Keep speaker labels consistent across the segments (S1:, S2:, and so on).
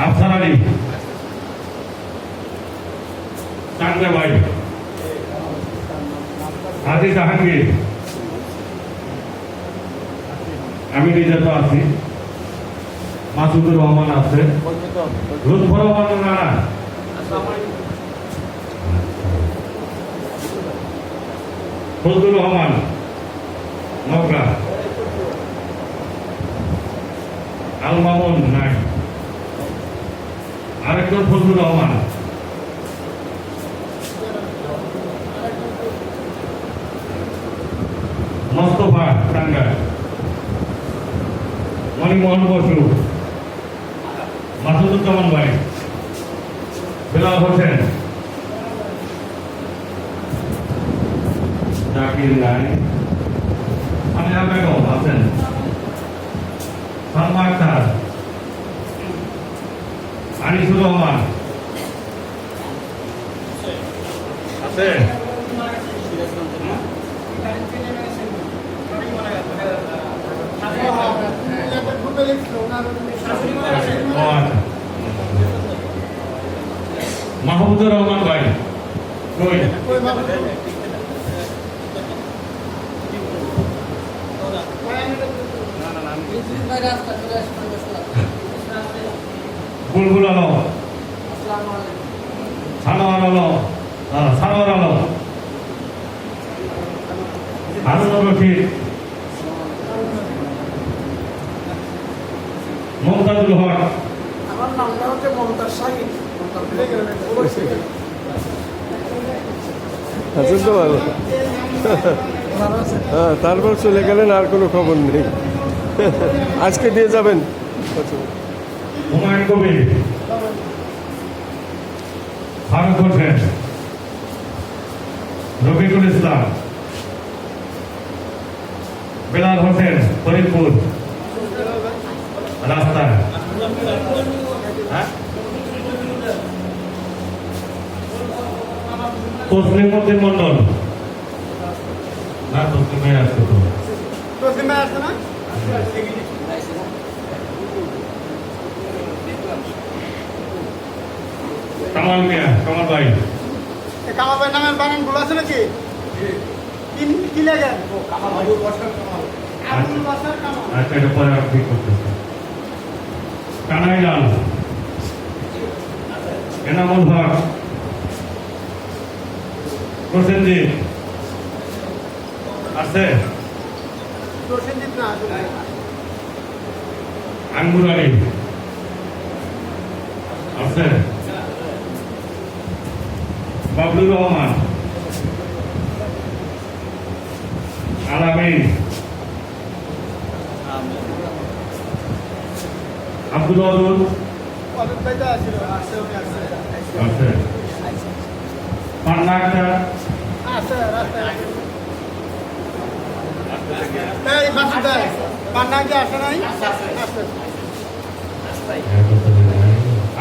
S1: আফসার আলী, চাকরা ভাই, হাজি জাহাঙ্গীর, আমি নিজে তো আছি, মাসুদুর রহমান আছে, লুৎফর রহমান নানা, ফজলুর রহমান নকরা, আল মামুন নাই, আরেকজন ফজলুর রহমান, মোস্তফা টাঙ্গাইল, মণিমোহন বসু, মাসুদুজ্জামান ভাই, বেলাল হোসেন, জাকির নাই, আমিনা বেগম আছেন, সালমা আক্তার, আনিসুর রহমান আছে, মাহমুদুর রহমান ভাই কই, বুলবুল আলম, সানোয়ার আলম, সানোয়ার আলম, হারুন রশিদ, মমতাজুল হক,
S2: আমার নামটা হচ্ছে মমতাজ শাহিদ।
S3: হ্যাঁ, তারপর চলে গেলেন, আর কোনো খবর নেই। আজকে দিয়ে যাবেন।
S1: হুমায়ুন কবির, ফারুক হোসেন, রফিকুল ইসলাম, বেলাল হোসেন, ফরিদপুর রাস্তায়, তসলিম উদ্দিন মন্ডল, না তসলিমে আসছে তো, কামাল মিয়া, কামাল ভাই,
S2: কামাল ভাই নামের বানান ভুল আছে নাকি? কি লেখেন? আবুল বাসার কামাল।
S1: আচ্ছা, এটা পরে আর ঠিক করতেছে। কানাইলাল, এনামুল হক, প্রসেনজিৎ আছে,
S2: প্রসেনজিৎ না,
S1: আঙ্গুর আলী আছে, বাবলুর রহমান, আলামিন, আব্দুল ওয়াদুদ আছে, পান্না আক্তার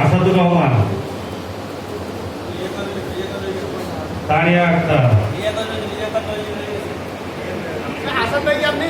S1: আসাদুর রহমান, তানিয়া আক্তার,
S2: আসাদ ভাই আপনি